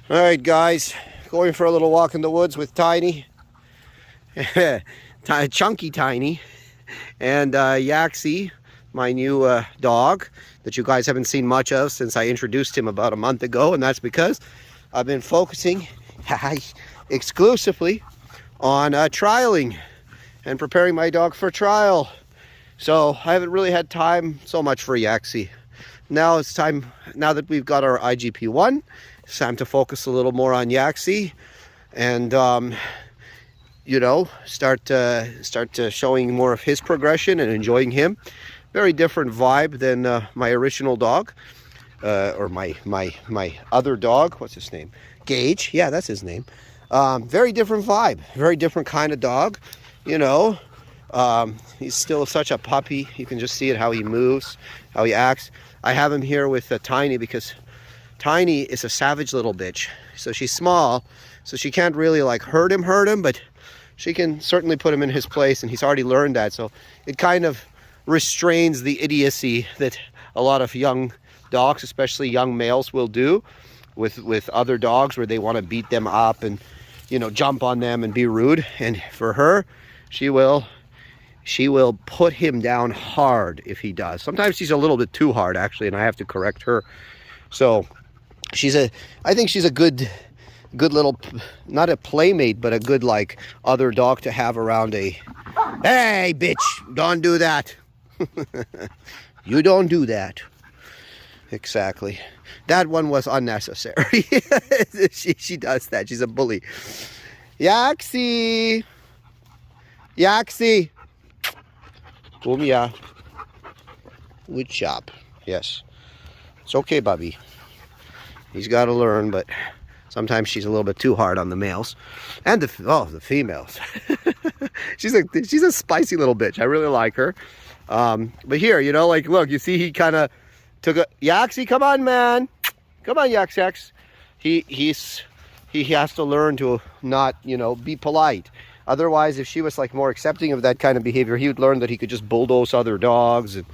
All right, guys, going for a little walk in the woods with Tiny, Chunky Tiny, and Yaxie, my new dog that you guys haven't seen much of since I introduced him about a month ago, and that's because I've been focusing exclusively on trialing and preparing my dog for trial. So I haven't really had time so much for Yaxie. Now it's time, now that we've got our IGP-1, it's time to focus a little more on Yaxie and, start showing more of his progression and enjoying him. Very different vibe than my original dog, or my other dog. What's his name? Gage. Yeah, that's his name. Very different vibe. Very different kind of dog, He's still such a puppy. You can just see it, how he moves, how he acts. I have him here with Tiny because Tiny is a savage little bitch. So she's small, so she can't really like hurt him, but she can certainly put him in his place, and he's already learned that. So it kind of restrains the idiocy that a lot of young dogs, especially young males, will do with other dogs, where they want to beat them up and jump on them and be rude. And for her, she will put him down hard if he does. Sometimes she's a little bit too hard, actually, and I have to correct her. So I think she's a good little, not a playmate, but a good like other dog to have around. Hey bitch, don't do that. You don't do that. Exactly. That one was unnecessary. She does that. She's a bully. Yaxie. Come here. Good job. Yes. It's okay, Bubby. He's got to learn, but sometimes she's a little bit too hard on the males. And the females. She's a spicy little bitch. I really like her. But here, look, you see he kind of took a... Yaxie, come on, man. Come on, Yax. He has to learn to not, be polite. Otherwise, if she was like more accepting of that kind of behavior, he would learn that he could just bulldoze other dogs and,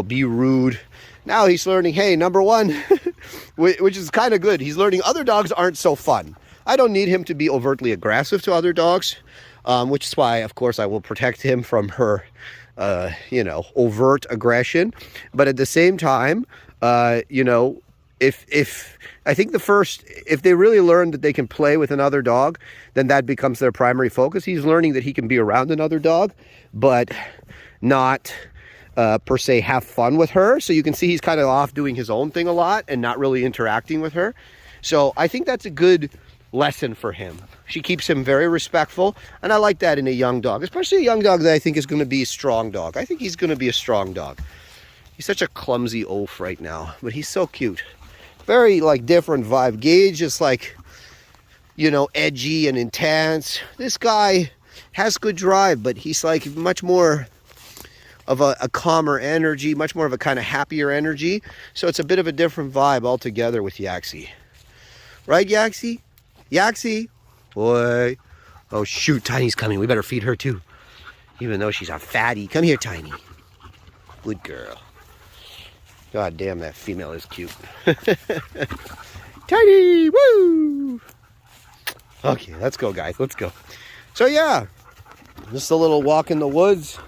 be rude. Now he's learning, hey, number one, which is kind of good. He's learning other dogs aren't so fun. I don't need him to be overtly aggressive to other dogs, which is why, of course, I will protect him from her, overt aggression. But at the same time, if I think if they really learn that they can play with another dog, then that becomes their primary focus. He's learning that he can be around another dog, but not per se have fun with her. So you can see he's kind of off doing his own thing a lot and not really interacting with her. So I think that's a good lesson for him. She keeps him very respectful, and I like that in a young dog, especially a young dog that I think is going to be a strong dog. I think he's going to be a strong dog. He's such a clumsy oaf right now, but he's so cute. Very like different vibe. Gage is like, edgy and intense. This guy has good drive, but he's like much more of a calmer energy, much more of a kind of happier energy. So it's a bit of a different vibe altogether with Yaxie. Right, Yaxie? Yaxie? Boy. Oh, shoot, Tiny's coming. We better feed her too. Even though she's a fatty. Come here, Tiny. Good girl. God damn, that female is cute. Tiny, woo! Okay, let's go, guys. Let's go. So, yeah, just a little walk in the woods.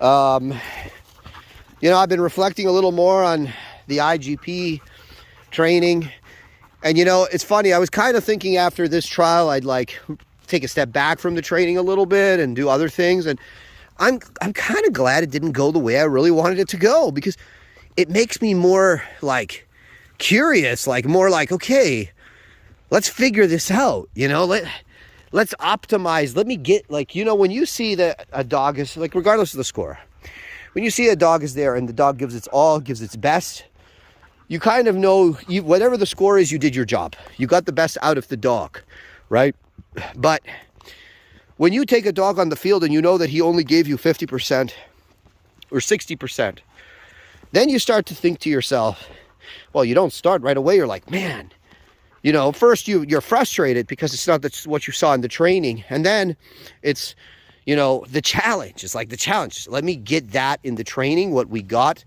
I've been reflecting a little more on the IGP training. And, it's funny. I was kind of thinking after this trial, I'd like take a step back from the training a little bit and do other things. And I'm kind of glad it didn't go the way I really wanted it to go, because it makes me more like curious, like more like, okay, let's figure this out. Let's optimize. Let me get like, when you see that a dog is like, regardless of the score, when you see a dog is there and the dog gives its all, gives its best, you kind of know whatever the score is, you did your job. You got the best out of the dog, right? But when you take a dog on the field and you know that he only gave you 50% or 60%, then you start to think to yourself, well, you don't start right away. You're like, man, first you're frustrated because it's not what you saw in the training. And then it's, the challenge. It's like the challenge. Let me get that in the training, what we got.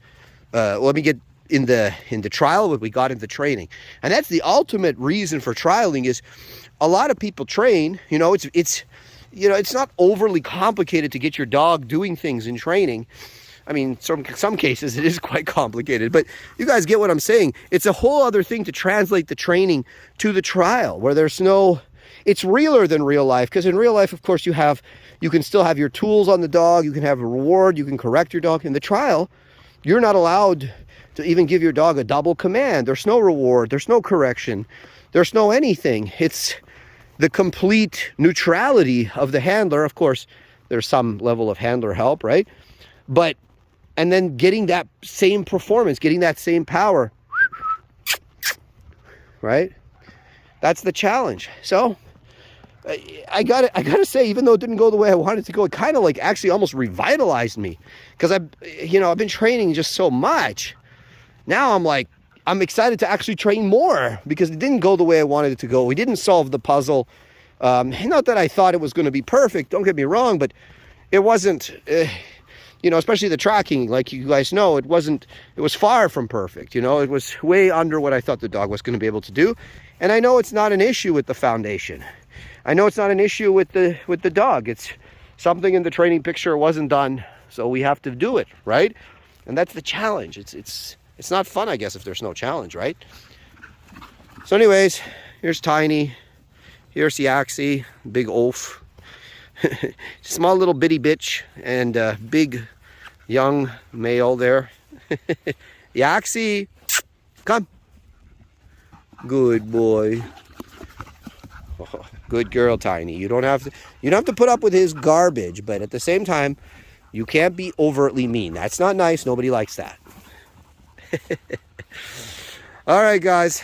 Let me get in the trial, what we got in the training. And that's the ultimate reason for trialing. Is a lot of people train, you know, it's not overly complicated to get your dog doing things in training. I mean, some cases it is quite complicated, but you guys get what I'm saying. It's a whole other thing to translate the training to the trial, where it's realer than real life, because in real life, of course, you can still have your tools on the dog, you can have a reward, you can correct your dog. In the trial, you're not allowed to even give your dog a double command. There's no reward, there's no correction, there's no anything. It's the complete neutrality of the handler. Of course, there's some level of handler help, right? And then getting that same performance, getting that same power, right? That's the challenge. So I gotta say, even though it didn't go the way I wanted it to go, it kind of like actually almost revitalized me, because I've been training just so much. Now I'm excited to actually train more, because it didn't go the way I wanted it to go. We didn't solve the puzzle. Not that I thought it was going to be perfect, don't get me wrong, but it wasn't, especially the tracking, like you guys know, it was far from perfect. It was way under what I thought the dog was going to be able to do. And I know it's not an issue with the foundation. I know it's not an issue with the dog. It's something in the training picture wasn't done, so we have to do it, right? And that's the challenge. It's not fun, I guess, if there's no challenge, right? So anyways, here's Tiny. Here's Yaxie, big oaf. Small little bitty bitch, and big young male there. Yaxie, come. Good boy. Oh, good girl, Tiny. You don't have to put up with his garbage, but at the same time, you can't be overtly mean. That's not nice. Nobody likes that. All right, guys.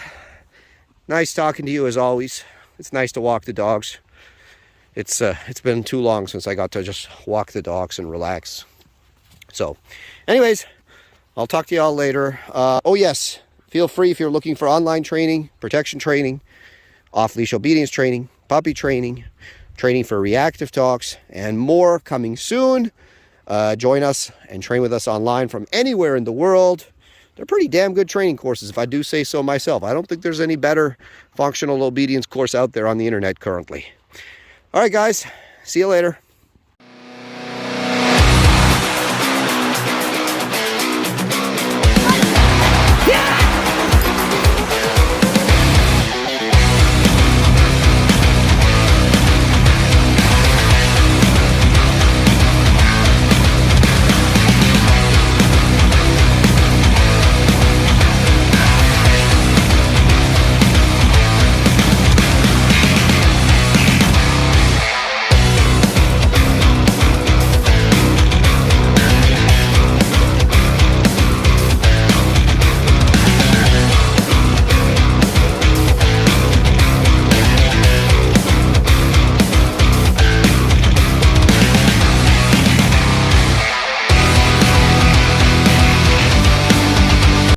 Nice talking to you as always. It's nice to walk the dogs. It's been too long since I got to just walk the dogs and relax. So, anyways, I'll talk to y'all later. Oh yes, feel free if you're looking for online training, protection training, off-leash obedience training, puppy training, training for reactive talks, and more coming soon. Join us and train with us online from anywhere in the world. They're pretty damn good training courses, if I do say so myself. I don't think there's any better functional obedience course out there on the internet currently. All right, guys. See you later.